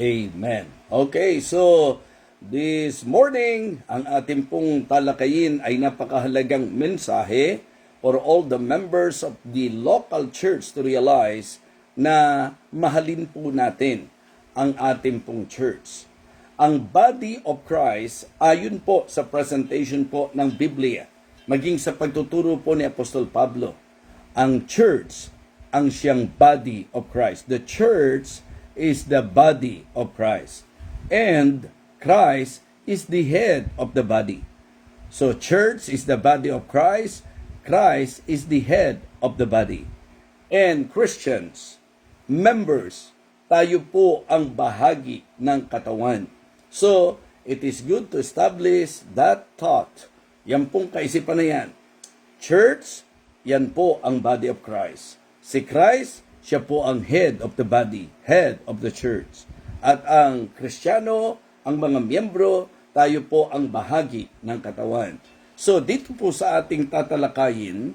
Amen. Okay, so this morning, ang ating pong talakayin ay napakahalagang mensahe for all the members of the local church to realize na mahalin po natin ang ating pong church. Ang body of Christ, ayon po sa presentation po ng Biblia, maging sa pagtuturo po ni Apostol Pablo, ang church ang siyang body of Christ. The church is the body of Christ. And Christ is the head of the body. So church is the body of Christ. Christ is the head of the body. And Christians, members, tayo po ang bahagi ng katawan. So, it is good to establish that thought. Yan pong kaisipan na yan. Church, yan po ang body of Christ. Si Christ, siya po ang head of the body, head of the church. At ang Kristiyano, ang mga miyembro, tayo po ang bahagi ng katawan. So dito po sa ating tatalakayin,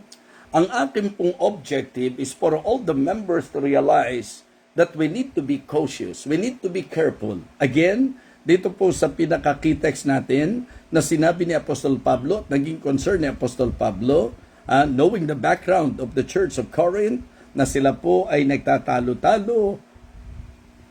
ang ating pong objective is for all the members to realize that we need to be cautious, we need to be careful. Again, dito po sa pinaka-key-text natin na sinabi ni Apostol Pablo, naging concern ni Apostol Pablo, knowing the background of the Church of Corinth, na sila po ay nagtatalo-talo,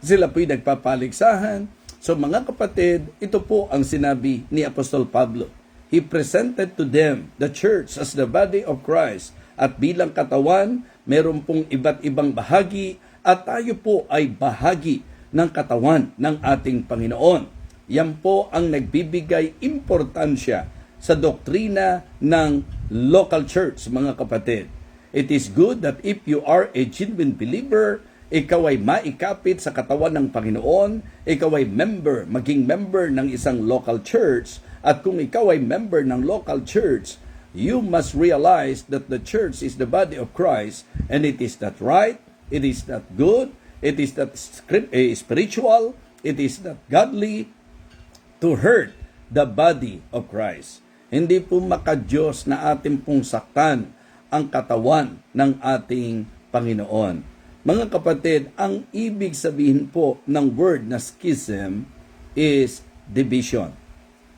sila po ay nagpapaligsahan. So mga kapatid, ito po ang sinabi ni Apostol Pablo. He presented to them the church as the body of Christ. At bilang katawan, meron pong iba't ibang bahagi at tayo po ay bahagi ng katawan ng ating Panginoon. Yan po ang nagbibigay importansya sa doktrina ng local church, mga kapatid. It is good that if you are a genuine believer, ikaw ay maikapit sa katawan ng Panginoon, ikaw ay maging member ng isang local church, at kung ikaw ay member ng local church, you must realize that the church is the body of Christ, and it is not right, it is not good, it is not spiritual, it is not godly to hurt the body of Christ. Hindi po makadiyos na ating pong saktan ang katawan ng ating Panginoon. Mga kapatid, ang ibig sabihin po ng word na schism is division.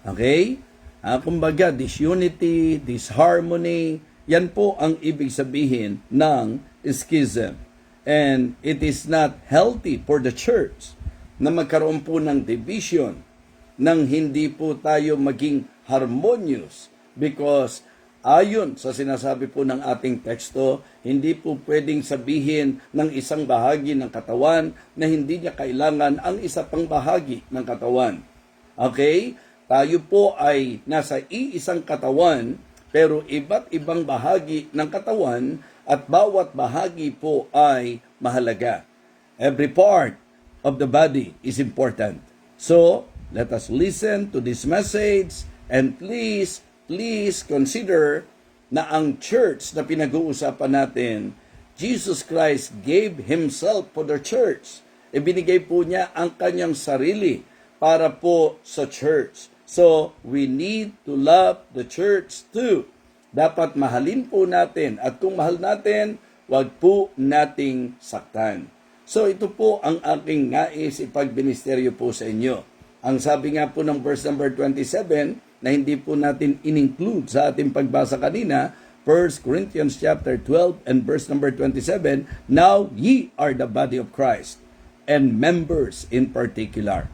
Okay? Kumbaga, disunity, disharmony, yan po ang ibig sabihin ng schism. And it is not healthy for the church na magkaroon po ng division, nang hindi po tayo maging harmonious, because ayon sa sinasabi po ng ating teksto, hindi po pwedeng sabihin ng isang bahagi ng katawan na hindi niya kailangan ang isa pang bahagi ng katawan. Okay? Tayo po ay nasa iisang katawan, pero iba't ibang bahagi ng katawan at bawat bahagi po ay mahalaga. Every part of the body is important. So, let us listen to this message and please consider na ang church na pinag-uusapan natin, Jesus Christ gave Himself for the church. Ibinigay po niya ang kanyang sarili para po sa church. So, we need to love the church too. Dapat mahalin po natin, at kung mahal natin, wag po nating saktan. So, ito po ang aking nais ipagministeryo po sa inyo. Ang sabi nga po ng verse number 27, na hindi po natin in-include sa ating pagbasa kanina, 1 Corinthians chapter 12 and verse number 27, now ye are the body of Christ, and members in particular.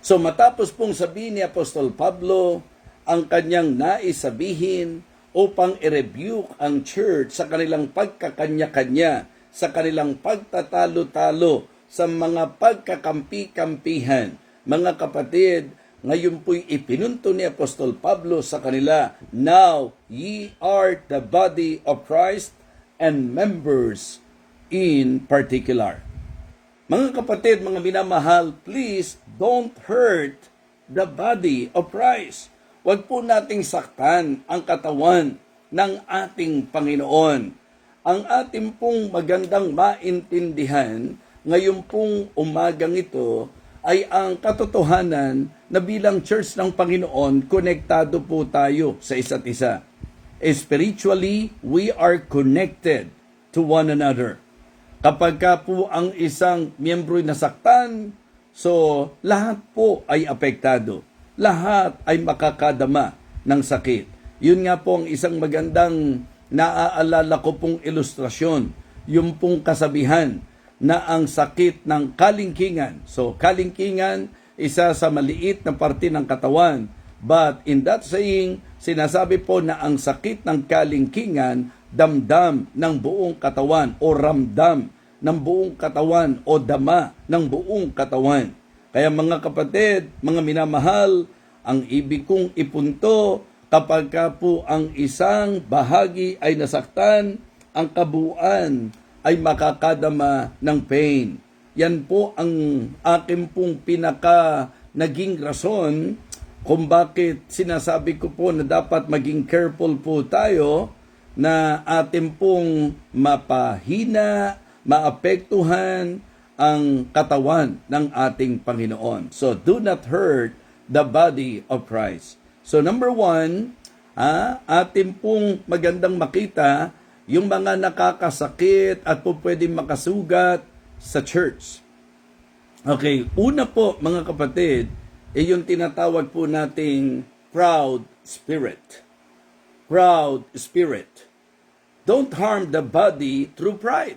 So matapos pong sabihin ni Apostol Pablo ang kanyang nais sabihin upang i-rebuke ang church sa kanilang pagkakanya-kanya, sa kanilang pagtatalo-talo, sa mga pagkakampi-kampihan, mga kapatid, ngayon po'y ipinunto ni Apostol Pablo sa kanila, now ye are the body of Christ and members in particular. Mga kapatid, mga minamahal, please don't hurt the body of Christ. Huwag po nating saktan ang katawan ng ating Panginoon. Ang ating pong magandang maintindihan ngayon pong umagang ito ay ang katotohanan na bilang church ng Panginoon, konektado po tayo sa isa't isa. Spiritually, we are connected to one another. Kapag ka po ang isang miyembro'y nasaktan, so lahat po ay apektado. Lahat ay makakadama ng sakit. Yun nga po ang isang magandang naaalala ko pong ilustrasyon. Yung pong kasabihan na ang sakit ng kalingkingan. So kalingkingan, isa sa maliit na parte ng katawan. But in that saying, sinasabi po na ang sakit ng kalingkingan, damdam ng buong katawan o ramdam ng buong katawan o dama ng buong katawan. Kaya mga kapatid, mga minamahal, ang ibig kong ipunto, kapag ka po ang isang bahagi ay nasaktan, ang kabuuan ay makakadama ng pain. Yan po ang aking pong pinaka naging rason kung bakit sinasabi ko po na dapat maging careful po tayo na atin pong mapahina, maapektuhan ang katawan ng ating Panginoon. So, do not hurt the body of Christ. So, number 1, atin pong magandang makita yung mga nakakasakit at po pwedeng makasugat sa church. Okay, una po mga kapatid, yung tinatawag po nating proud spirit. Proud spirit. Don't harm the body through pride.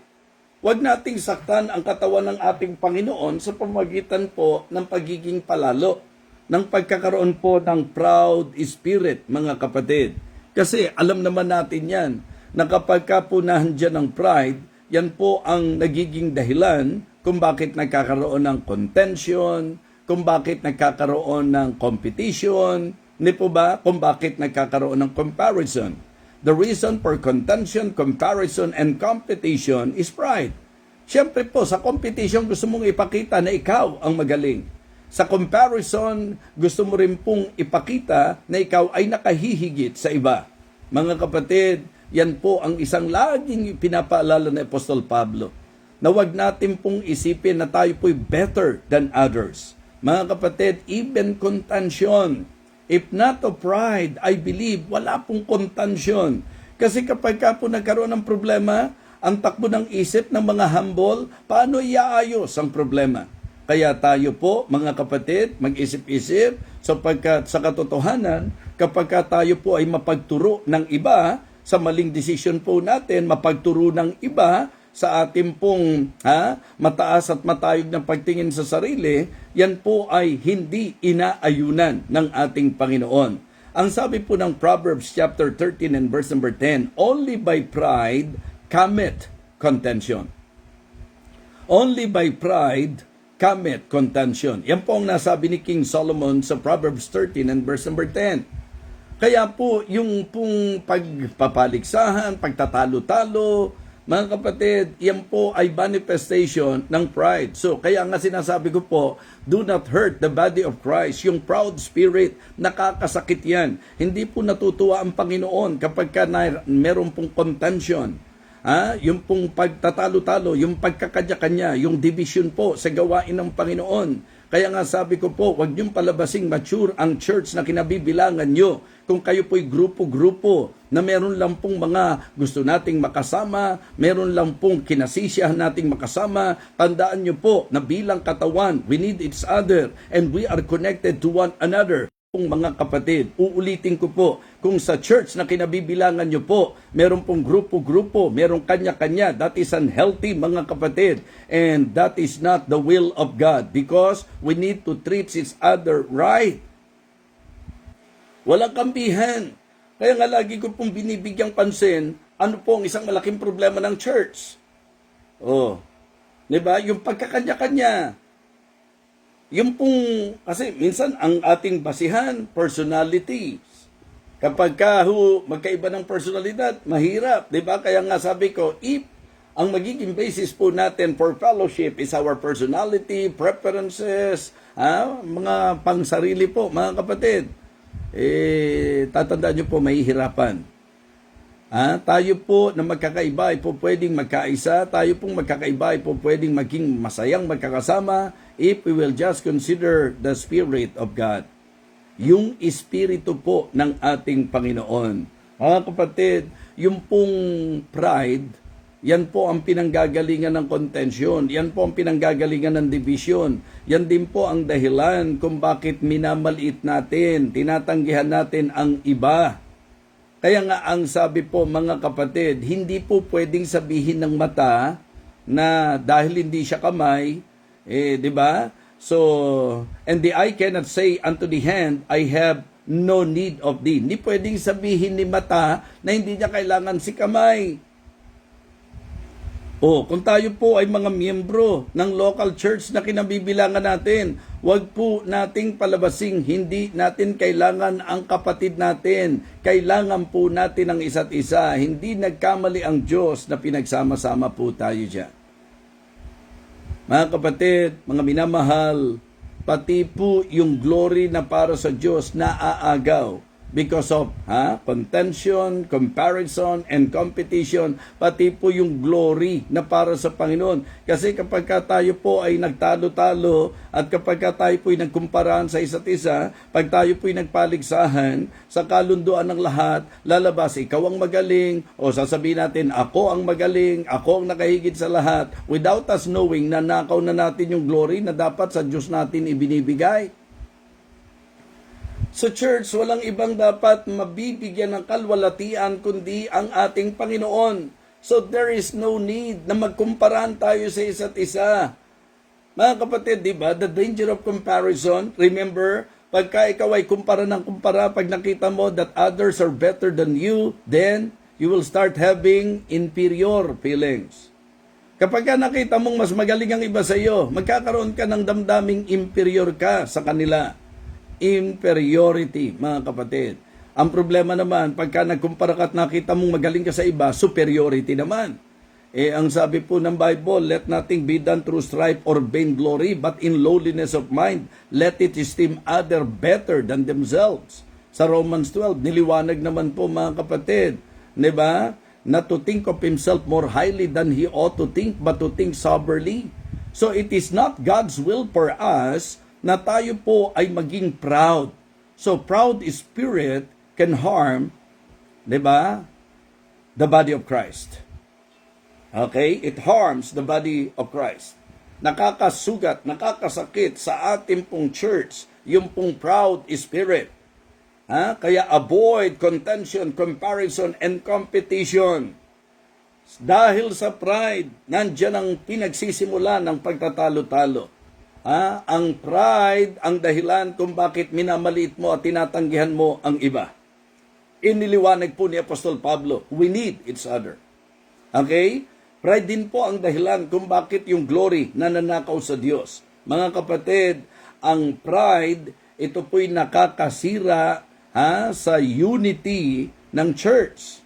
Huwag nating saktan ang katawan ng ating Panginoon sa pamamagitan po ng pagiging palalo, ng pagkakaroon po ng proud spirit, mga kapatid. Kasi alam naman natin yan, na kapag ka po nandiyan ng pride, yan po ang nagiging dahilan kung bakit nagkakaroon ng contention, kung bakit nagkakaroon ng competition, hindi po ba? Kung bakit nagkakaroon ng comparison. The reason for contention, comparison, and competition is pride. Siyempre po, sa competition gusto mong ipakita na ikaw ang magaling. Sa comparison, gusto mo rin pong ipakita na ikaw ay nakahihigit sa iba. Mga kapatid, yan po ang isang laging pinapaalala ni Apostol Pablo, na wag natin pong isipin na tayo po'y better than others. Mga kapatid, even contention, if not of pride, I believe, wala pong contention. Kasi kapag ka po nagkaroon ng problema, ang takbo ng isip ng mga humble, paano iaayos ang problema? Kaya tayo po, mga kapatid, mag-isip-isip sapagkat sa katotohanan, kapag ka tayo po ay mapagturo ng iba, sa maling desisyon po natin, mapagturo ng iba, sa ating pong mataas at matayog na pagtingin sa sarili, yan po ay hindi inaayunan ng ating Panginoon. Ang sabi po ng Proverbs chapter 13 and verse number 10, only by pride cometh contention. Only by pride cometh contention. Yan po ang nasabi ni King Solomon sa Proverbs 13 and verse number 10. Kaya po, yung pong pagpapaligsahan, pagtatalo-talo, mga kapatid, yan po ay manifestation ng pride. So, kaya nga sinasabi ko po, do not hurt the body of Christ. Yung proud spirit, nakakasakit yan. Hindi po natutuwa ang Panginoon kapag meron pong contention. Yung pong pagtatalo-talo, yung pagkakanya-kanya, yung division po sa gawain ng Panginoon. Kaya nga sabi ko po, huwag niyong palabasing mature ang church na kinabibilangan nyo. Kung kayo po'y grupo-grupo na meron lang pong mga gusto nating makasama, meron lang pong kinasisiyahan nating makasama, tandaan nyo po na bilang katawan, we need each other and we are connected to one another. Kung mga kapatid, uulitin ko po, kung sa church na kinabibilangan nyo po, meron pong grupo-grupo, meron kanya-kanya, that is unhealthy mga kapatid. And that is not the will of God because we need to treat each other right. Walang kampihan. Kaya nga lagi ko pong binibigyang pansin, ano po ang isang malaking problema ng church? Diba? Yung pagkakanya-kanya. Yung pong, kasi minsan ang ating basihan, personalities. Kapag magkaiba ng personalidad, mahirap. Diba? Kaya nga sabi ko, if ang magiging basis po natin for fellowship is our personality, preferences, mga pangsarili po, mga kapatid, tatandaan nyo po, mahihirapan. Tayo po na magkakaiba ay po pwedeng magkaisa, tayo pong magkakaiba ay po pwedeng maging masayang magkakasama if we will just consider the Spirit of God. Yung Espiritu po ng ating Panginoon. Mga kapatid, yung pong pride, Yan po ang pinanggagalingan ng kontensyon. Yan po ang pinanggagalingan ng division. Yan din po ang dahilan kung bakit minamaliit natin, tinatanggihan natin ang iba. Kaya nga ang sabi po mga kapatid, hindi po pwedeng sabihin ng mata na dahil hindi siya kamay, di ba? So, and the eye cannot say unto the hand, I have no need of thee. Hindi pwedeng sabihin ni mata na hindi niya kailangan si kamay. Kung tayo po ay mga miyembro ng local church na kinabibilangan natin, wag po nating palabasing hindi natin kailangan ang kapatid natin. Kailangan po natin ang isa't isa. Hindi nagkamali ang Diyos na pinagsama-sama po tayo dyan. Mga kapatid, mga minamahal, pati po yung glory na para sa Diyos na aagaw because of contention, comparison, and competition, pati po yung glory na para sa Panginoon. Kasi kapag tayo po ay nagtalo-talo at kapag tayo po ay nagkumparahan sa isa't isa, pag tayo po ay nagpaligsahan, sa kalunduan ng lahat, lalabas ikaw ang magaling o sasabihin natin ako ang magaling, ako ang nakahigit sa lahat, without us knowing na nakaw na natin yung glory na dapat sa Diyos natin ibinibigay. Sa church, walang ibang dapat mabibigyan ng kalwalatian kundi ang ating Panginoon. So there is no need na magkumparahan tayo sa isa't isa. Mga kapatid, di ba? The danger of comparison. Remember, pagka ikaw ay kumpara ng kumpara, pag nakita mo that others are better than you, then you will start having inferior feelings. Kapag nakita mong mas magaling ang iba sa iyo, magkakaroon ka ng damdaming inferior ka sa kanila. Inferiority, mga kapatid. Ang problema naman, pagka nagkumpara ka at nakita mong magaling ka sa iba, superiority naman. Ang sabi po ng Bible, let nothing be done through strife or vainglory, but in lowliness of mind, let it esteem other better than themselves. Sa Romans 12, niliwanag naman po mga kapatid, di ba? Not to think of himself more highly than he ought to think, but to think soberly. So it is not God's will for us na tayo po ay maging proud. So proud spirit can harm, di ba, the body of Christ. Okay? It harms the body of Christ. Nakakasugat, nakakasakit sa ating pong church, yung pong proud spirit. Kaya avoid contention, comparison, and competition. Dahil sa pride, nandyan ang pinagsisimula ng pagtatalo-talo. Ang pride ang dahilan kung bakit minamaliit mo at tinatanggihan mo ang iba. Iniliwanag po ni Apostol Pablo, we need each other. Okay? Pride din po ang dahilan kung bakit yung glory nananakaw sa Diyos. Mga kapatid, ang pride, ito po'y nakakasira sa unity ng church.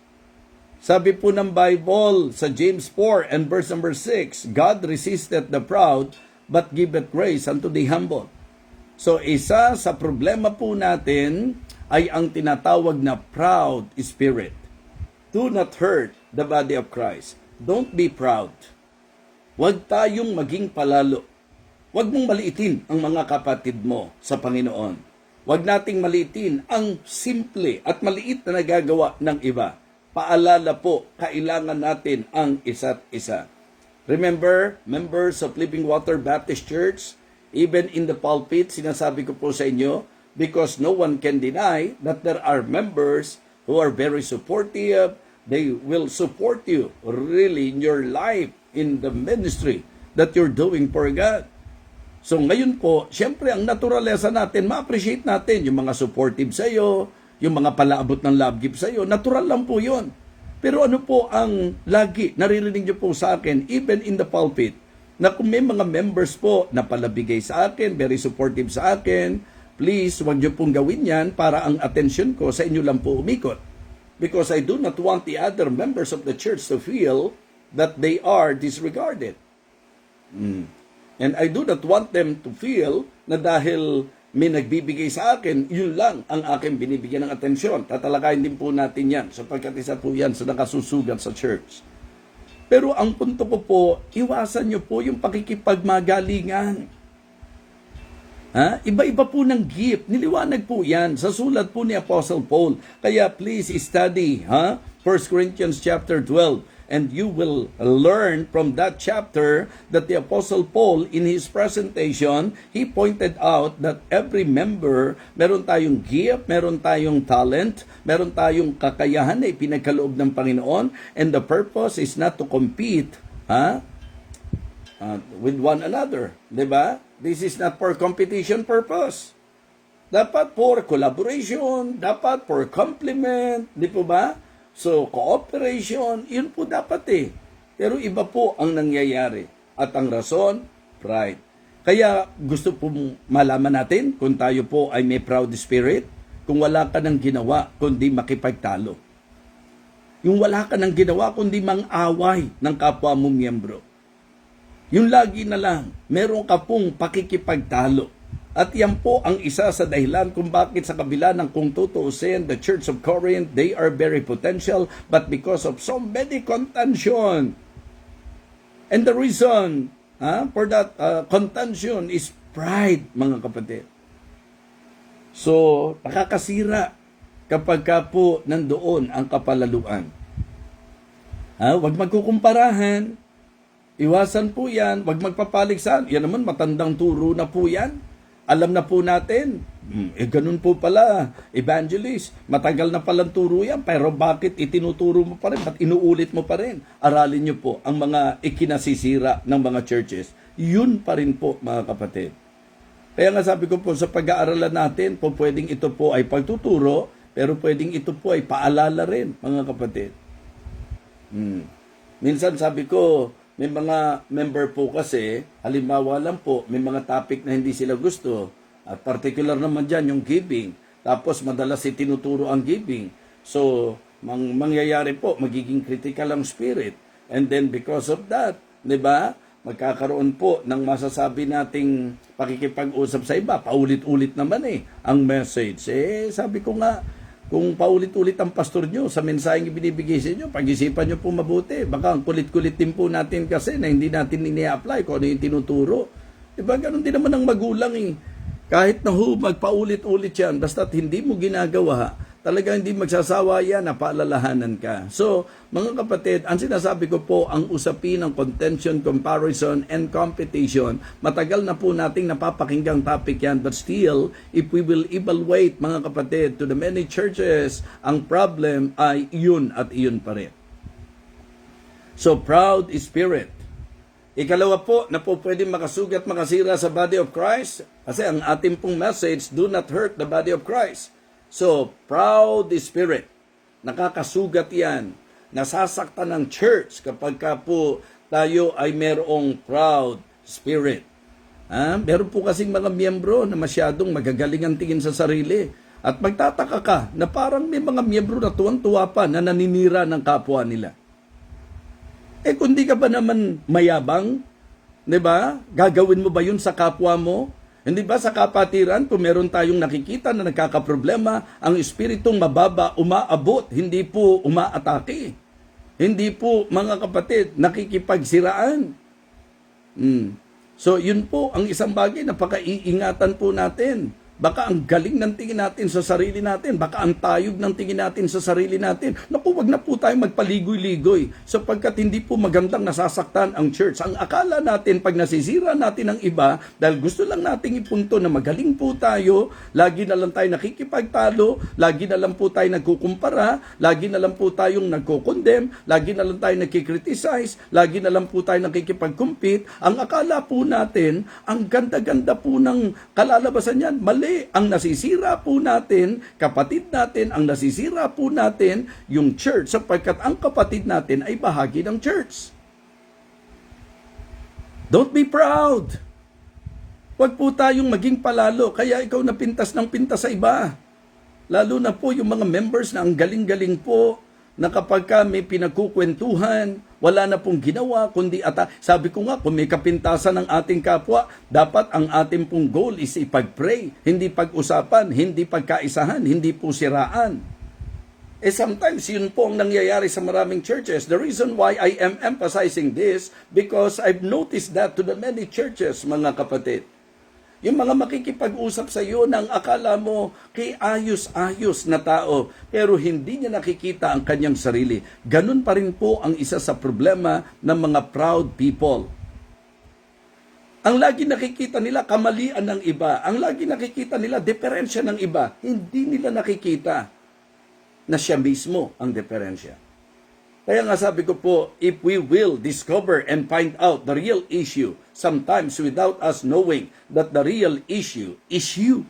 Sabi po ng Bible sa James 4 and verse number 6, God resisted the proud, but giveth grace unto the humble. So isa sa problema po natin ay ang tinatawag na proud spirit. Do not hurt the body of Christ. Don't be proud. Huwag tayong maging palalo. Huwag mong maliitin ang mga kapatid mo sa Panginoon. Huwag nating maliitin ang simple at maliit na nagagawa ng iba. Paalala po, kailangan natin ang isa't isa. Remember, members of Living Water Baptist Church, even in the pulpit, sinasabi ko po sa inyo, because no one can deny that there are members who are very supportive. They will support you really in your life, in the ministry that you're doing for God. So ngayon po, siyempre ang naturalesa natin, ma-appreciate natin yung mga supportive sa iyo, yung mga palaabot ng love gift sa iyo. Natural lang po yun. Pero ano po ang lagi naririnig niyo po sa akin, even in the pulpit, na kung may mga members po na palabigay sa akin, very supportive sa akin, please, huwag niyo pong gawin yan para ang attention ko sa inyo lang po umikot. Because I do not want the other members of the church to feel that they are disregarded. And I do not want them to feel na dahil may nagbibigay sa akin, yun lang ang aking binibigyan ng atensyon. Tatalakayin din po natin yan, sapagkat isa po yan sa nakasusugat sa church. Pero ang punto ko po, iwasan nyo po yung pakikipagmagalingan. Iba-iba po ng gift. Niliwanag po yan sa sulat po ni Apostle Paul. Kaya please study 1 Corinthians chapter 12. And you will learn from that chapter that the Apostle Paul, in his presentation, he pointed out that every member, meron tayong gift, meron tayong talent, meron tayong kakayahan na ipinagkaloob ng Panginoon, and the purpose is not to compete with one another. Diba? This is not for competition purpose. Dapat for collaboration, dapat for complement, di po ba? So, cooperation, yun po dapat eh. Pero iba po ang nangyayari. At ang rason, pride. Kaya gusto po malaman natin kung tayo po ay may proud spirit, kung wala ka nang ginawa kundi makipagtalo. Yung wala ka nang ginawa kundi mang-away ng kapwa mong miyembro. Yung lagi na lang, meron ka pong pakikipagtalo. At yan po ang isa sa dahilan kung bakit sa kabila ng kung tutuusin, the Church of Corinth, they are very potential, but because of so many contention. And the reason for that contention is pride, mga kapatid. So, nakakasira kapag ka po nandoon ang kapalaluan. Huwag magkukumparahan. Iwasan po yan. Huwag magpapaligsan. Yan naman, matandang turo na po yan. Alam na po natin, ganun po pala, evangelist, matagal na palang turo yan, pero bakit itinuturo mo pa rin, ba't inuulit mo pa rin? Aralin nyo po ang mga ikinasisira ng mga churches. Yun pa rin po, mga kapatid. Kaya nga sabi ko po, sa pag-aaralan natin, po pwedeng ito po ay pagtuturo, pero pwedeng ito po ay paalala rin, mga kapatid. Minsan sabi ko, may mga member po kasi, halimbawa lang po, may mga topic na hindi sila gusto. At particular naman dyan, yung giving. Tapos madalas tinuturo ang giving. So, mangyayari po, magiging critical ang spirit. And then because of that, di ba, magkakaroon po ng masasabi nating pakikipag-usap sa iba. Paulit-ulit naman ang message. Sabi ko nga, kung paulit-ulit ang pastor nyo sa mensaheng ibinibigay sa inyo, pag-isipan nyo po mabuti. Baka ang kulit-kulit din po natin kasi na hindi natin ini-apply kung ano yung tinuturo. Diba? Ganun din naman ang magulang Kahit na magpaulit-ulit yan, basta't hindi mo ginagawa, talagang hindi magsasawa yan na paalalahanan ka. So, mga kapatid, ang sinasabi ko po, ang usapin ng contention, comparison, and competition, matagal na po nating napapakinggang topic yan, but still, if we will evaluate, mga kapatid, to the many churches, ang problem ay iyon at iyon pa rin. So, proud spirit. Ikalawa po, na po pwedeng makasugat, makasira sa body of Christ, kasi ang ating pong message, do not hurt the body of Christ. So, proud spirit. Nakakasugat yan. Nasasaktan ng church kapag ka po tayo ay merong proud spirit. Meron po kasing mga miyembro na masyadong magagaling ang tingin sa sarili. At magtataka ka na parang may mga miyembro na tuwang-tuwa pa na naninira ng kapwa nila. Kung di ka ba naman mayabang, di ba? Gagawin mo ba yun sa kapwa mo? Hindi ba sa kapatiran, kung meron tayong nakikita na nagkakaproblema, ang espiritong mababa umaabot, hindi po umaatake. Hindi po, mga kapatid, nakikipagsiraan. So, yun po ang isang bagay na pagkaiingatan po natin. Baka ang galing ng tingin natin sa sarili natin. Baka ang tayog ng tingin natin sa sarili natin. Naku, wag na po tayo magpaligoy-ligoy sapagkat hindi po magandang nasasaktan ang church. Ang akala natin, pag nasisira natin ang iba, dahil gusto lang nating ipunto na magaling po tayo, lagi na lang tayo nakikipagtalo, lagi na lang po tayo nagkukumpara, lagi na lang po tayong nagkukondem, lagi na lang tayo nagkikriticize, lagi na lang po tayo nakikipag-compete. Ang akala po natin, ang ganda-ganda po ng kalalabasan yan. Mali. Ang nasisira po natin, kapatid natin, ang nasisira po natin, yung church, sapagkat ang kapatid natin ay bahagi ng church. Don't be proud. Huwag po tayong maging palalo, kaya ikaw napintas ng pintas sa iba. Lalo na po yung mga members na ang galing-galing po, na kapag may pinagkukwentuhan, wala na pong ginawa, kundi sabi ko nga, kung may kapintasan ng ating kapwa, dapat ang ating pong goal is ipag-pray, hindi pag-usapan, hindi pagkaisahan, hindi po siraan. Sometimes yun po ang nangyayari sa maraming churches. The reason why I am emphasizing this, because I've noticed that to the many churches, mga kapatid. Yung mga makikipag-usap sa iyo nang akala mo kay ayos-ayos na tao, pero hindi niya nakikita ang kanyang sarili. Ganun pa rin po ang isa sa problema ng mga proud people. Ang lagi nakikita nila, kamalian ng iba. Ang lagi nakikita nila, diferensya ng iba. Hindi nila nakikita na siya mismo ang diferensya. Kaya nga sabi ko po, if we will discover and find out the real issue, sometimes without us knowing that the real issue is you.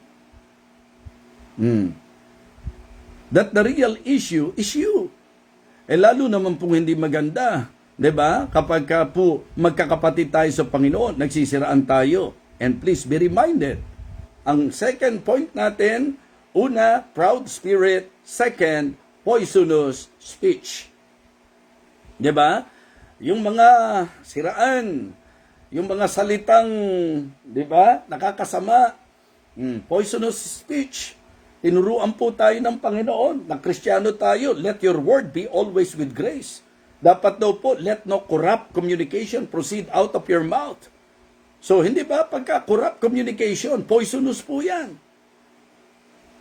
That the real issue is you. Lalo naman pong hindi maganda, 'di ba? Kapag ka po magkakapatid tayo sa Panginoon, nagsisiraan tayo. And please be reminded, ang second point natin, una, proud spirit, second, poisonous speech. 'Di ba? Yung mga siraan, yung mga salitang, 'di ba, nakakasama, poisonous speech. Tinuruan po tayo ng Panginoon, na Kristiyano tayo, let your word be always with grace. Dapat daw po, let no corrupt communication proceed out of your mouth. So, hindi ba pagka corrupt communication, poisonous po yan.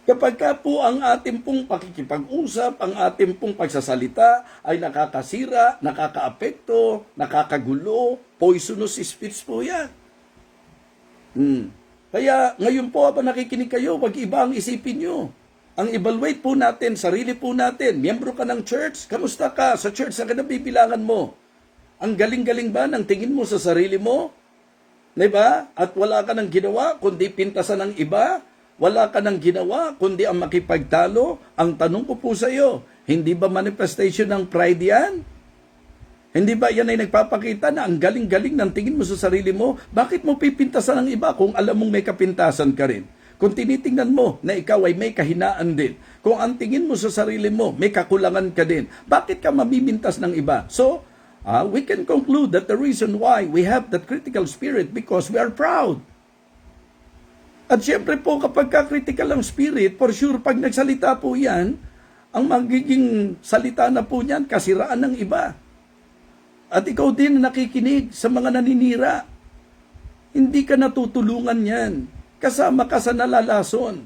Kapag ka po ang ating pong pakikipag-usap, ang ating pong pagsasalita ay nakakasira, nakakaapekto, nakakagulo, poisonous speech po yan. Kaya ngayon po habang nakikinig kayo, wag iba ang isipin nyo. Ang evaluate po natin, sarili po natin, miyembro ka ng church, kamusta ka? Sa church na ka nabibilangan mo. Ang galing-galing ba ng tingin mo sa sarili mo? Diba? At wala ka nang ginawa, kundi pintasan ng iba. Wala ka nang ginawa, kundi ang makipagtalo. Ang tanong ko po sa iyo, hindi ba manifestation ng pride yan? Hindi ba yan ay nagpapakita na ang galing-galing ng tingin mo sa sarili mo? Bakit mo pipintasan ng iba kung alam mong may kapintasan ka rin? Kung tinitingnan mo na ikaw ay may kahinaan din, kung ang tingin mo sa sarili mo, may kakulangan ka din, bakit ka mamimintas ng iba? So, we can conclude that the reason why we have that critical spirit because we are proud. At syempre po, kapag ka-critical ang spirit, for sure, pag nagsalita po yan, ang magiging salita na po niyan, kasiraan ng iba. At ikaw din nakikinig sa mga naninira. Hindi ka natutulungan yan. Kasama ka sa nalalason.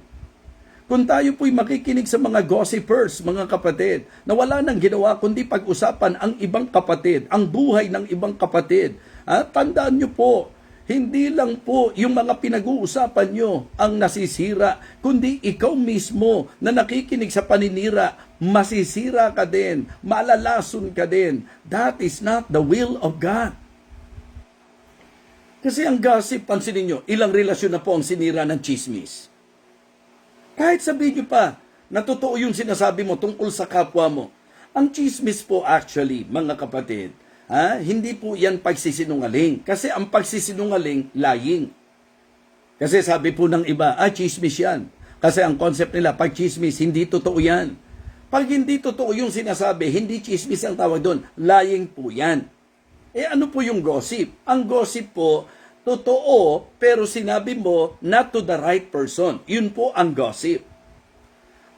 Kung tayo po'y makikinig sa mga gossipers, mga kapatid, na wala nang ginawa kundi pag-usapan ang ibang kapatid, ang buhay ng ibang kapatid. Tandaan nyo po, hindi lang po yung mga pinag-uusapan nyo ang nasisira, kundi ikaw mismo na nakikinig sa paninira, masisira ka din, malalason ka din. That is not the will of God. Kasi ang gossip, pansinin nyo, ilang relasyon na po ang sinira ng chismis. Kahit sabihin nyo pa, na totoo yung sinasabi mo tungkol sa kapwa mo. Ang chismis po actually, mga kapatid, hindi po yan pagsisinungaling. Kasi ang pagsisinungaling, lying. Kasi sabi po ng iba, chismis yan. Kasi ang concept nila, pag chismis, hindi totoo yan. Pag hindi totoo yung sinasabi, hindi chismis ang tawag doon, lying po yan. Ano po yung gossip? Ang gossip po, totoo, pero sinabi mo, not to the right person. Yun po ang gossip.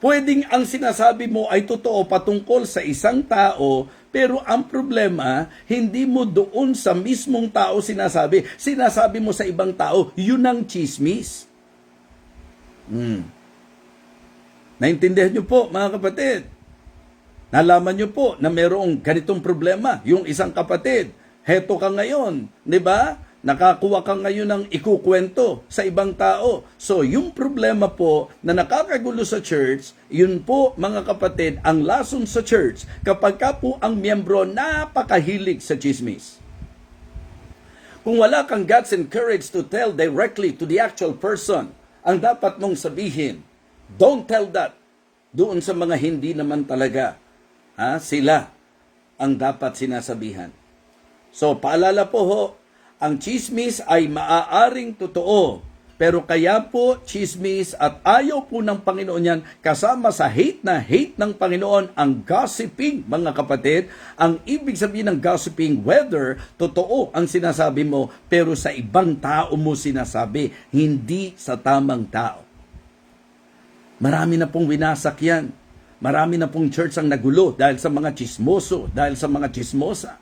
Pwedeng ang sinasabi mo ay totoo patungkol sa isang tao, pero ang problema, hindi mo doon sa mismong tao sinasabi. Sinasabi mo sa ibang tao, yun ang chismis. Naintindihan nyo po, mga kapatid. Nalaman nyo po na mayroong ganitong problema. Yung isang kapatid, heto ka ngayon, di ba? Nakakuha ka ngayon ng ikukwento sa ibang tao. So, yung problema po na nakakagulo sa church, yun po, mga kapatid, ang lason sa church kapag ka po ang miyembro napakahilig sa chismis. Kung wala kang guts and courage to tell directly to the actual person, ang dapat mong sabihin, don't tell that doon sa mga hindi naman talaga. Sila ang dapat sinasabihan. So, paalala po ho, ang chismis ay maaaring totoo. Pero kaya po chismis at ayaw po ng Panginoon yan, kasama sa hate na hate ng Panginoon ang gossiping, mga kapatid. Ang ibig sabihin ng gossiping, whether totoo ang sinasabi mo, pero sa ibang tao mo sinasabi, hindi sa tamang tao. Marami na pong winasak yan. Marami na pong church ang nagulo dahil sa mga chismoso, dahil sa mga chismosa,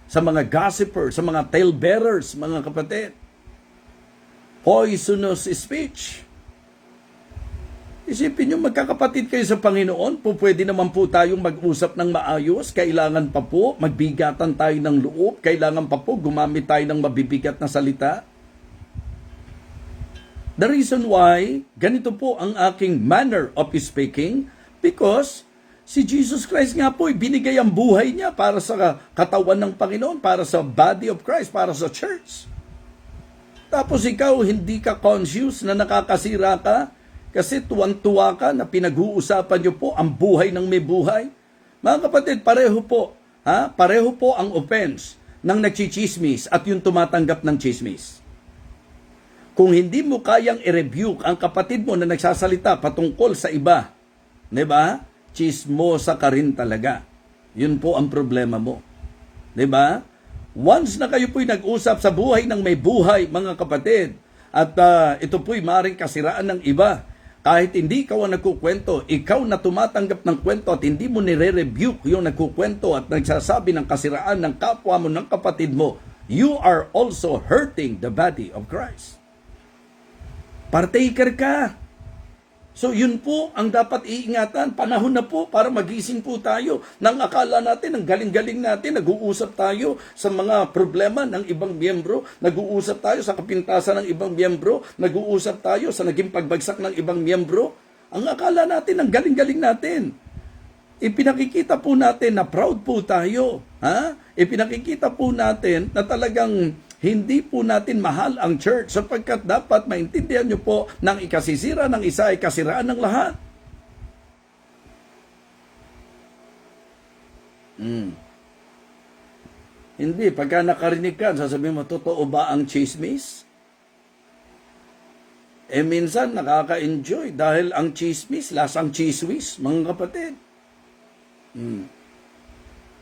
sa mga gossipers, sa mga talebearers, mga kapatid. poisonous speech. Isipin nyo, magkakapatid kayo sa Panginoon, po pwede naman po tayong mag-usap ng maayos, kailangan pa po magbigatan tayo ng loob, kailangan pa po gumamit tayo ng mabibigat na salita. The reason why, ganito po ang aking manner of speaking, because si Jesus Christ nga po, binigay ang buhay niya para sa katawan ng Panginoon, para sa body of Christ, para sa church. Tapos ikaw, hindi ka conscious na nakakasira ka, kasi tuwang-tuwa ka na pinag-uusapan niyo po ang buhay ng may buhay. Mga kapatid, pareho po. Pareho po ang offense ng nagchichismis at yung tumatanggap ng chismis. Kung hindi mo kayang i-rebuke ang kapatid mo na nagsasalita patungkol sa iba, di ba? Chismosa ka rin talaga. Yun po ang problema mo. Di ba? Once na kayo po'y nag-usap sa buhay ng may buhay, mga kapatid, at ito po'y maaaring kasiraan ng iba, kahit hindi ikaw ang nagkukwento, ikaw na tumatanggap ng kwento at hindi mo nire-rebuke yung nagkukwento at nagsasabi ng kasiraan ng kapwa mo, ng kapatid mo, you are also hurting the body of Christ. Partaker ka. So yun po ang dapat iingatan. Panahon na po para magising po tayo. Nang akala natin, ang galing-galing natin, nag-uusap tayo sa mga problema ng ibang miyembro, nag-uusap tayo sa kapintasan ng ibang miyembro, nag-uusap tayo sa naging pagbagsak ng ibang miyembro. Ang akala natin, ang galing-galing natin. Ipinakikita po natin na proud po tayo. Ipinakikita po natin na talagang hindi po natin mahal ang church sapagkat dapat maintindihan nyo po nang ikasisira ng isa ay kasiraan ng lahat. Hindi, pagka nakarinig ka, sasabihin mo, totoo ba ang chismis? Minsan nakaka-enjoy dahil ang chismis, lasang chismis, mga kapatid.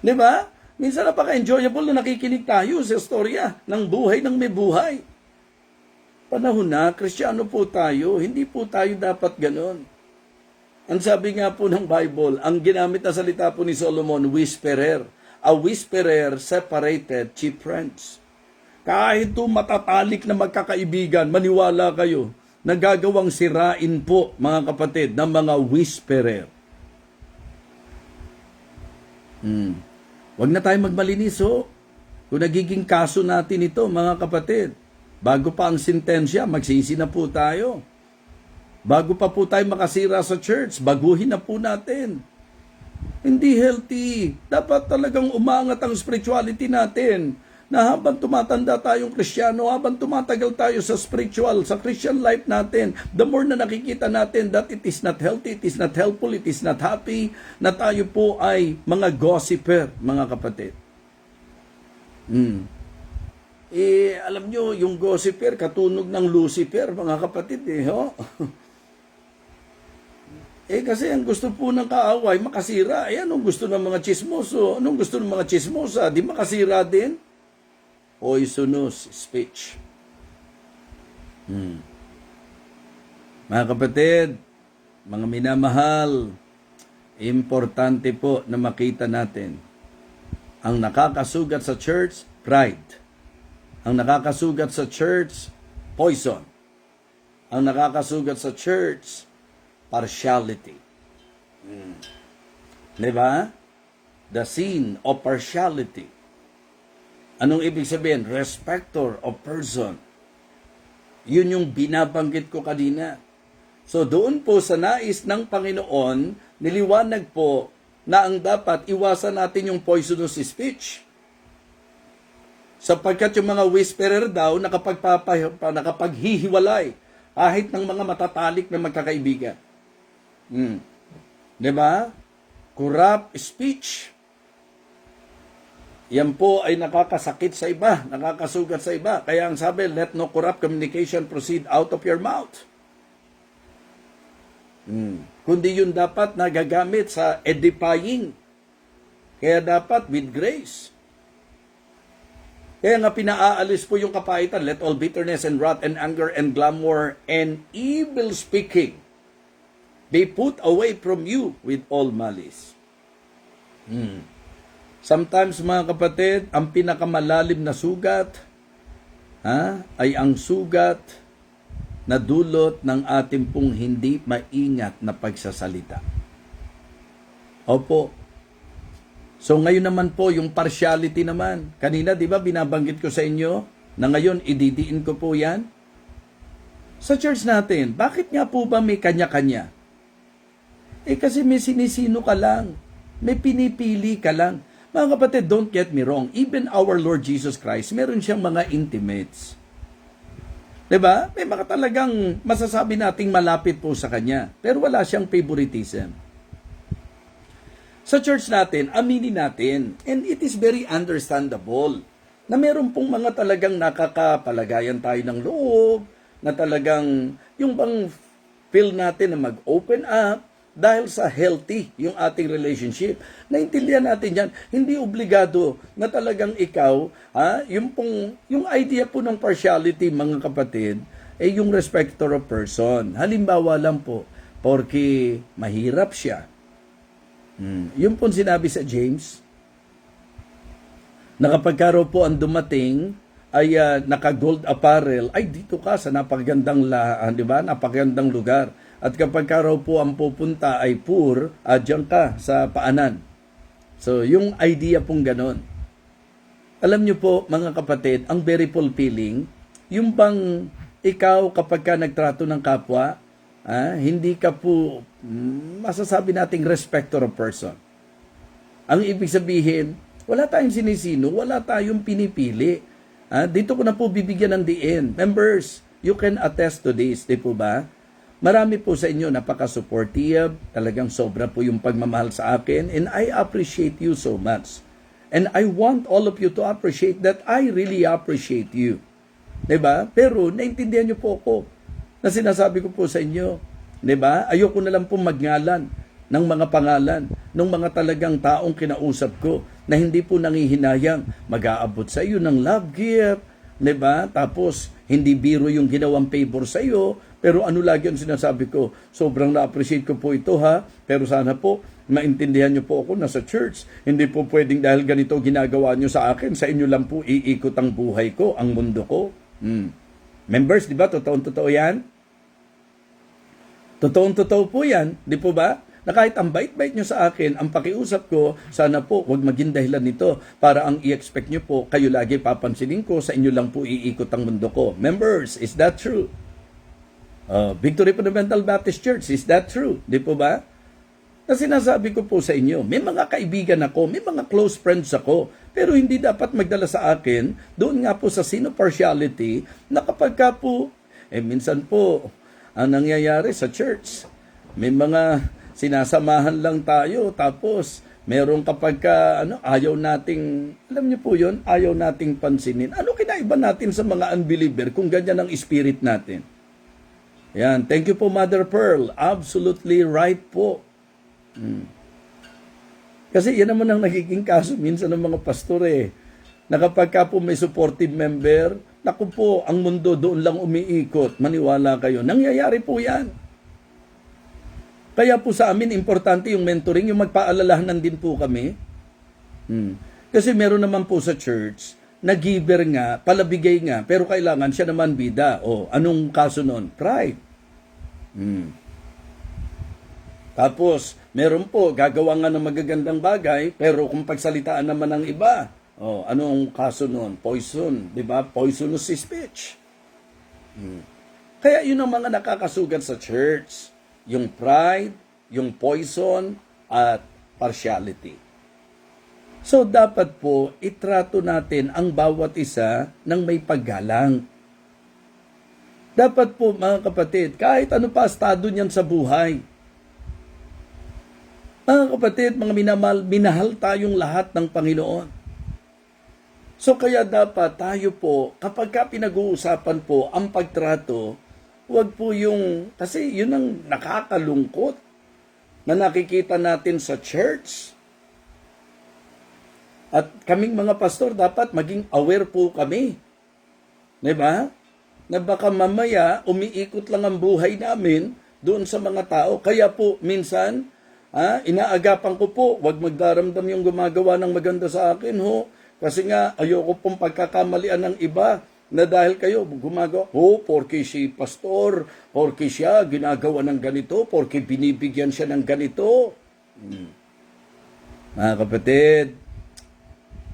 Di ba? Minsan napaka-enjoyable na nakikinig tayo sa istorya ng buhay ng may buhay. Panahon na, Kristiyano po tayo, hindi po tayo dapat ganon. Ang sabi nga po ng Bible, ang ginamit na salita po ni Solomon, whisperer. A whisperer separated chief friends. Kahit po matatalik na magkakaibigan, maniwala kayo, nagagawang sirain po, mga kapatid, ng mga whisperer. Huwag na tayo magmalinis, Kung nagiging kaso natin ito, mga kapatid, bago pa ang sentensya, magsisi na po tayo. Bago pa po tayo makasira sa church, baguhin na po natin. Hindi healthy. Dapat talagang umangat ang spirituality natin. Na habang tumatanda tayong Kristiyano, habang tumatagal tayo sa spiritual, sa Christian life natin, the more na nakikita natin that it is not healthy, it is not helpful, it is not happy, na tayo po ay mga gossiper, mga kapatid. Alam nyo, yung gossiper, katunog ng Lucifer, mga kapatid, kasi ang gusto po ng kaaway, makasira. Anong gusto ng mga chismoso? Anong gusto ng mga chismosa? Di makasira din? Poisonous speech. Mga kapatid, mga minamahal, importante po na makita natin ang nakakasugat sa church, pride. Ang nakakasugat sa church, poison. Ang nakakasugat sa church, partiality. Diba? The sin of partiality. Anong ibig sabihin? Respecter of person. Yun yung binabanggit ko kanina. So doon po sa nais ng Panginoon, niliwanag po na ang dapat iwasan natin yung poisonous speech. Sapagkat yung mga whisperer daw nakapaghihiwalay kahit ng mga matatalik na magkakaibigan. Diba? Corrupt speech. Yan po ay nakakasakit sa iba, nakakasugat sa iba. Kaya ang sabi, let no corrupt communication proceed out of your mouth. Kundi yun dapat nagagamit sa edifying. Kaya dapat with grace. Kaya nga pinaaalis po yung kapaitan, let all bitterness and wrath and anger and clamor and evil speaking be put away from you with all malice. Sometimes, mga kapatid, ang pinakamalalim na sugat ay ang sugat na dulot ng ating pong hindi maingat na pagsasalita. Opo. So ngayon naman po, yung partiality naman. Kanina, di ba, binabanggit ko sa inyo na ngayon, ididiin ko po yan? Sa church natin, bakit nga po ba may kanya-kanya? Kasi may sinisino ka lang. May pinipili ka lang. Mga kapatid, don't get me wrong. Even our Lord Jesus Christ, meron siyang mga intimates. Diba? May mga talagang masasabi nating malapit po sa Kanya. Pero wala siyang favoritism. Sa church natin, aminin natin, and it is very understandable, na meron pong mga talagang nakakapalagayan tayo ng loob, na talagang yung bang feel natin na mag-open up, dahil sa healthy yung ating relationship. Naintindihan natin yan. Hindi obligado na talagang ikaw, yung idea po ng partiality, mga kapatid, yung respecter of person. Halimbawa lang po, porque mahirap siya. Yung po sinabi sa James, na kapag raw po ang dumating, ay naka-gold apparel, ay dito ka sa napagandang di ba? Napagandang lugar. At kapag raw po ang pupunta ay poor, diyan ka sa paanan. So, yung idea pong ganon. Alam nyo po, mga kapatid, ang very fulfilling, yung bang ikaw kapag ka nagtrato ng kapwa, hindi ka po, masasabi nating respecter of person. Ang ibig sabihin, wala tayong sinisino, wala tayong pinipili. Dito ko na po bibigyan ng diin. Members, you can attest to this, di po ba? Marami po sa inyo napaka-supportive, talagang sobra po yung pagmamahal sa akin, and I appreciate you so much. And I want all of you to appreciate that I really appreciate you. Diba? Pero naintindihan niyo po ako na sinasabi ko po sa inyo. Diba? Ayoko na lang po magngalan ng mga pangalan ng mga talagang taong kinausap ko na hindi po nangihinayang mag-aabot sa iyo ng love gift. Diba? Tapos, hindi biro yung ginawang favor sa iyo, pero ano lagi ang sinasabi ko, sobrang na-appreciate ko po ito pero sana po, maintindihan niyo po ako na sa church, hindi po pwedeng dahil ganito ginagawa niyo sa akin, sa inyo lang po iikot ang buhay ko, ang mundo ko. Members, di ba? Totoong-totoo yan? Totoong-totoo po yan, di po ba? Na kahit ang bait-bait nyo sa akin, ang pakiusap ko, sana po, wag maging dahilan nito para ang i-expect nyo po, kayo lagi papansinin ko, sa inyo lang po iikot ang mundo ko. Members, is that true? Victory Fundamental Baptist Church, is that true? Di po ba? Na sinasabi ko po sa inyo, may mga kaibigan ako, may mga close friends ako, pero hindi dapat magdala sa akin, doon nga po sa sino partiality, na kapag ka po, minsan po, ang nangyayari sa church, may mga sinasamahan lang tayo, tapos meron kapag ka, ayaw nating, alam niyo po yun, ayaw nating pansinin. Ano kinaiba natin sa mga unbeliever kung ganyan ang spirit natin? Yan, thank you po Mother Pearl, absolutely right po. Kasi yan naman ang nagiging kaso minsan ng mga pastor na kapag ka po may supportive member, naku po, ang mundo doon lang umiikot, maniwala kayo. Nangyayari po yan. Kaya po sa amin, importante yung mentoring, yung magpaalalahanan din po kami. Kasi meron naman po sa church, na giver nga, palabigay nga, pero kailangan siya naman bida. Anong kaso nun? Pride. Tapos, meron po, gagawa nga ng magagandang bagay, pero kung pagsalitaan naman ng iba, anong kaso nun? Poison, di ba? Poisonous speech. Kaya yun ang mga nakakasugat sa church. Yung pride, yung poison, at partiality. So, dapat po, itrato natin ang bawat isa ng may paggalang. Dapat po, mga kapatid, kahit ano pa estado niyan sa buhay. Mga kapatid, mga minahal tayong lahat ng Panginoon. So, kaya dapat tayo po, kapag ka pinag-uusapan po ang pagtrato, huwag po yung, kasi yun ang nakakalungkot na nakikita natin sa church. At kaming mga pastor, dapat maging aware po kami. Diba? Na baka mamaya, umiikot lang ang buhay namin doon sa mga tao. Kaya po, minsan, inaagapan ko po, huwag magdaramdam yung gumagawa ng maganda sa akin, Kasi nga, ayoko pong pagkakamalian ng iba. na dahil kayo gumagawa, porke si pastor, porke siya ginagawa ng ganito, porke binibigyan siya ng ganito. Mga kapatid,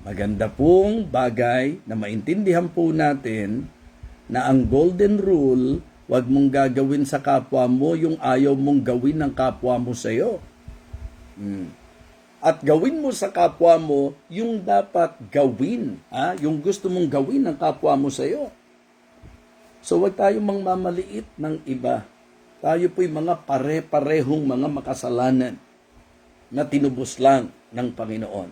maganda pong bagay na maintindihan po natin na ang golden rule, wag mong gagawin sa kapwa mo yung ayaw mong gawin ng kapwa mo sa iyo. At gawin mo sa kapwa mo yung dapat gawin, yung gusto mong gawin ng kapwa mo sa iyo. So wag tayong mangmamaliit ng iba. Tayo po'y mga pare-parehong mga makasalanan na tinubos lang ng Panginoon.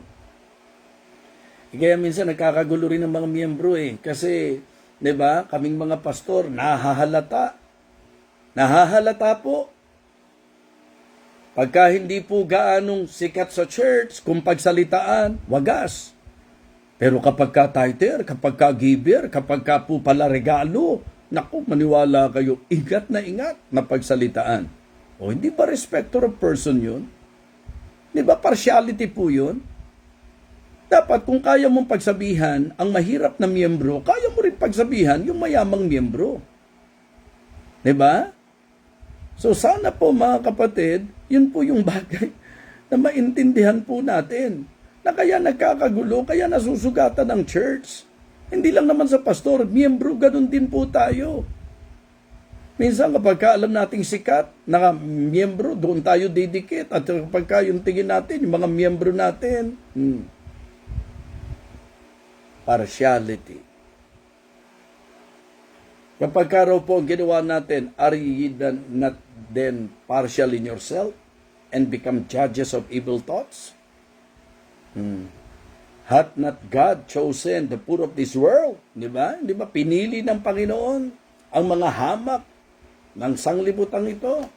Kaya minsan nagkakagulo rin ng mga miyembro kasi 'di ba, kaming mga pastor nahahalata. Nahahalata po. Pagka hindi po gaanong sikat sa church, kung pagsalitaan, wagas. Pero kapag ka tither, kapag ka giver, kapag ka po pala regalo, naku, maniwala kayo, ingat na pagsalitaan. O hindi ba respecter of person yun? Di ba partiality po yun? Dapat kung kaya mong pagsabihan ang mahirap na miyembro, kaya mo rin pagsabihan yung mayamang miyembro. Di ba? So sana po mga kapatid, yun po yung bagay na maintindihan po natin. Na kaya nagkakagulo, kaya nasusugatan ng church. Hindi lang naman sa pastor, miyembro, ganun din po tayo. Minsan kapag alam nating sikat na miyembro, doon tayo didikit. At kapag yung tingin natin, yung mga miyembro natin, partiality. Kapag raw po ang ginawa natin, are ye not then partial in yourself and become judges of evil thoughts? Hath not God chosen the poor of this world? Di ba? Di ba? Pinili ng Panginoon ang mga hamak ng sanglibutan ito.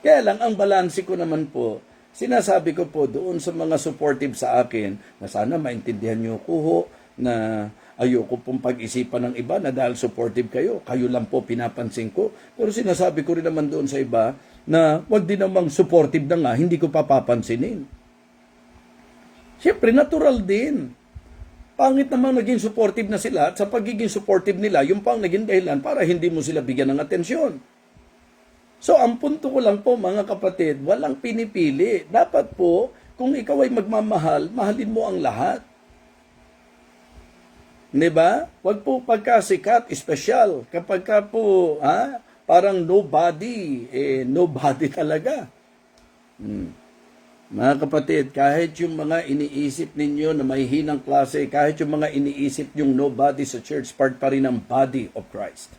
Kaya lang, ang balanse ko naman po, sinasabi ko po doon sa mga supportive sa akin na sana maintindihan niyo ko na ayoko pong pag-isipan ng iba na dahil supportive kayo, kayo lang po pinapansin ko. Pero sinasabi ko rin naman doon sa iba na wag din namang supportive na nga, hindi ko papapansinin. Siyempre, natural din. Pangit namang naging supportive na sila at sa pagiging supportive nila, yung pang naging dahilan para hindi mo sila bigyan ng atensyon. So, ang punto ko lang po mga kapatid, walang pinipili. Dapat po, kung ikaw ay magmamahal, mahalin mo ang lahat. Diba? Wag po pagkasikat, espesyal. Kapag ka po, parang nobody, nobody talaga. Mga kapatid, kahit yung mga iniisip ninyo na may hinang klase, kahit yung mga iniisip yung nobody sa church, part pa rin ng body of Christ.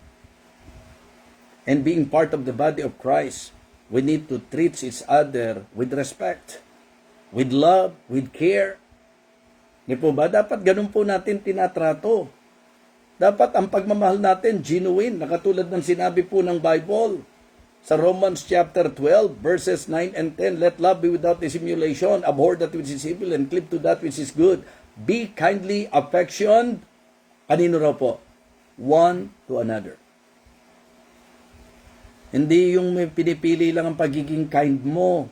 And being part of the body of Christ, we need to treat each other with respect, with love, with care. Di po ba? Dapat ganun po natin tinatrato. Dapat ang pagmamahal natin genuine, nakatulad ng sinabi po ng Bible sa Romans chapter 12, verses 9 and 10. Let love be without dissimulation, abhor that which is evil, and cleave to that which is good. Be kindly affectioned, kanino raw po? One to another. Hindi yung may pinipili lang ang pagiging kind mo.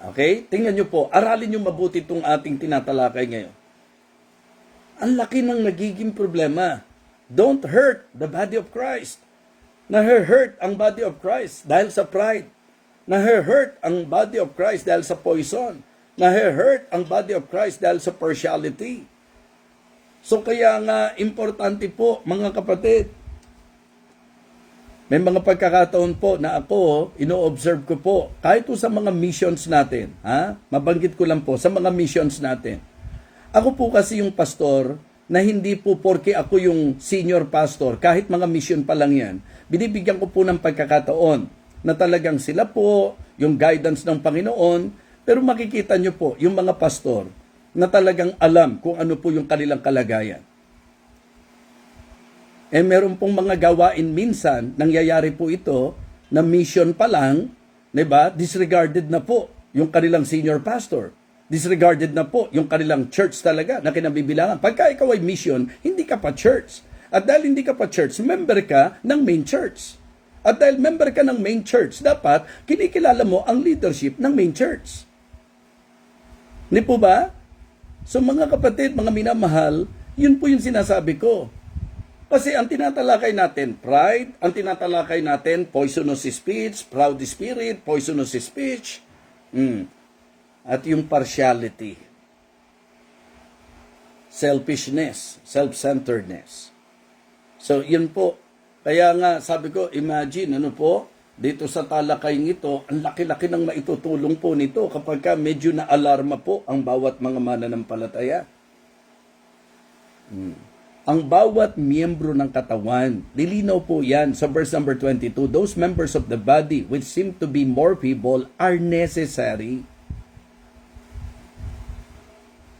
Okay? Tingnan nyo po, aralin nyo mabuti itong ating tinatalakay ngayon. Ang laki ng nagiging problema. Don't hurt the body of Christ. Na-hurt ang body of Christ dahil sa pride. Na-hurt ang body of Christ dahil sa poison. Na-hurt ang body of Christ dahil sa partiality. So kaya nga, importante po, mga kapatid, may mga pagkakataon po na ako, ino-observe ko po, kahit po sa mga missions natin, mabanggit ko lang po, sa mga missions natin. Ako po kasi yung pastor na hindi po porke ako yung senior pastor, kahit mga mission pa lang yan, binibigyan ko po ng pagkakataon na talagang sila po, yung guidance ng Panginoon, pero makikita nyo po, yung mga pastor na talagang alam kung ano po yung kanilang kalagayan. Meron pong mga gawain minsan, nangyayari po ito, na mission pa lang, diba? Disregarded na po yung kanilang senior pastor. Disregarded na po yung kanilang church talaga na kinabibilangan. Pagka ikaw ay mission, hindi ka pa church. At dahil hindi ka pa church, member ka ng main church. At dahil member ka ng main church, dapat kinikilala mo ang leadership ng main church. Hindi po ba? So mga kapatid, mga minamahal, Yun po yung sinasabi ko. Kasi ang tinatalakay natin, pride, ang tinatalakay natin, poisonous speech, proud spirit, poisonous speech, at yung partiality, selfishness, self-centeredness. So, yun po. Kaya nga, sabi ko, imagine, dito sa talakayin ito, ang laki-laki ng maitutulong po nito kapag ka medyo na-alarma po ang bawat mga mananampalataya. Ang bawat miyembro ng katawan, lilinaw po yan sa verse number 22, those members of the body which seem to be more feeble are necessary.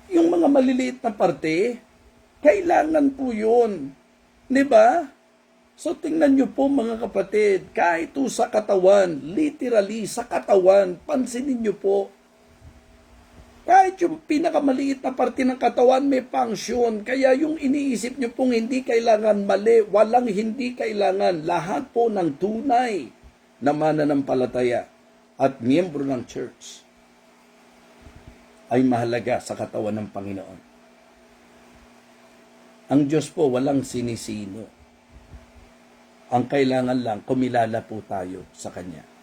Yung mga maliliit na parte, kailangan po yun. Diba? So tingnan nyo po mga kapatid, kahit sa katawan, literally sa katawan, pansinin nyo po, kahit yung pinakamaliit na parte ng katawan may function. Kaya yung iniisip nyo pong hindi kailangan mali, walang hindi kailangan. Lahat po ng tunay na mananampalataya at miyembro ng church ay mahalaga sa katawan ng Panginoon. Ang Diyos po walang sinisino. Ang kailangan lang, kumilala po tayo sa Kanya.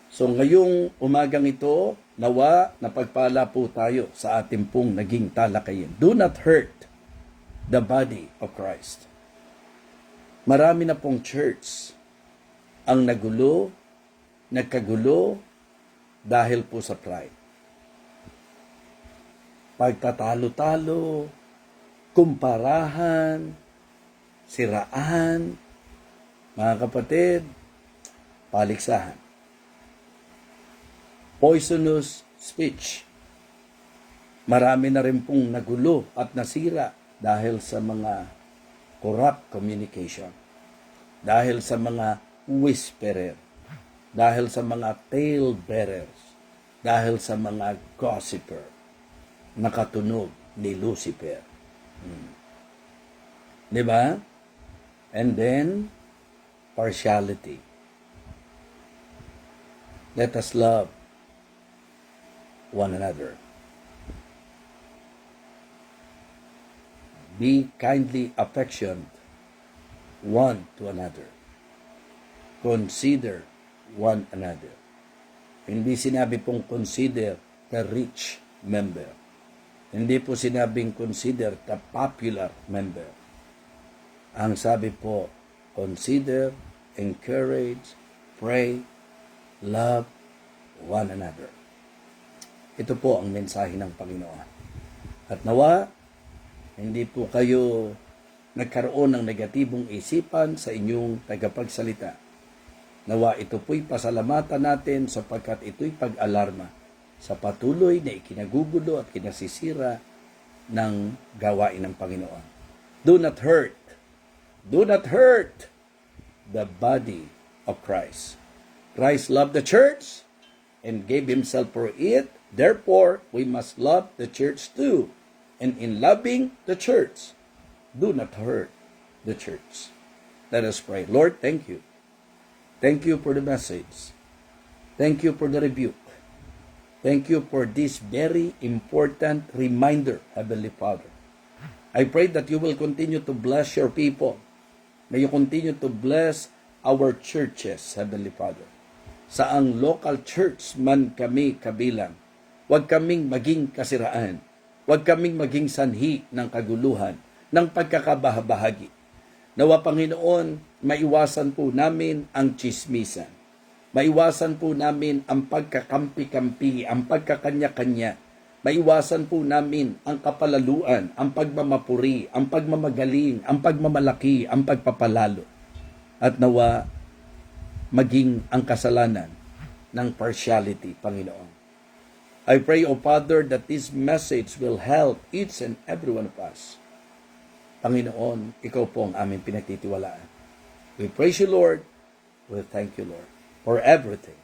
So ngayong umagang ito, nawa napagpala po tayo sa ating pong naging talakayin. Do not hurt the body of Christ. Marami na pong church ang nagkagulo dahil po sa pride. Pagtatalo-talo, kumparahan, siraan, mga kapatid, paliksahan. Poisonous speech. Marami na rin pong nagulo at nasira dahil sa mga corrupt communication. Dahil sa mga whisperer. Dahil sa mga tale-bearers. Dahil sa mga gossiper. Nakatunog ni Lucifer. Diba? And then, partiality. Let us love one another. Be kindly affectioned one to another. Consider one another. Hindi sinabi pong consider the rich member. Hindi po sinabing consider the popular member. Ang sabi po, consider, encourage, pray, love one another. Ito po ang mensahe ng Panginoon. At nawa, hindi po kayo nagkaroon ng negatibong isipan sa inyong tagapagsalita. Nawa ito po'y pasalamatan natin sapagkat ito'y pag-alarma sa patuloy na ikinagugulo at kinasisira ng gawain ng Panginoon. Do not hurt the body of Christ. Christ loved the church and gave Himself for it. Therefore, we must love the church too. And in loving the church, do not hurt the church. Let us pray. Lord, thank you. Thank you for the message. Thank you for the rebuke. Thank you for this very important reminder, Heavenly Father. I pray that you will continue to bless your people. May you continue to bless our churches, Heavenly Father. Saang local church man kami kabilang, huwag kaming maging kasiraan. Huwag kaming maging sanhi ng kaguluhan, ng pagkakabahabahagi. Nawa Panginoon, maiwasan po namin ang tsismisan. Maiwasan po namin ang pagkakampi-kampi, ang pagkakanya-kanya. Maiwasan po namin ang kapalaluan, ang pagmamapuri, ang pagmamagaling, ang pagmamalaki, ang pagpapalalo. At nawa, maging ang kasalanan ng partiality, Panginoon. I pray, O Father, that this message will help each and every one of us. Panginoon, Ikaw po ang aming pinagtitiwalaan. We praise you, Lord. We thank you, Lord, for everything.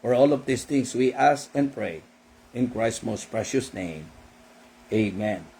For all of these things we ask and pray in Christ's most precious name. Amen.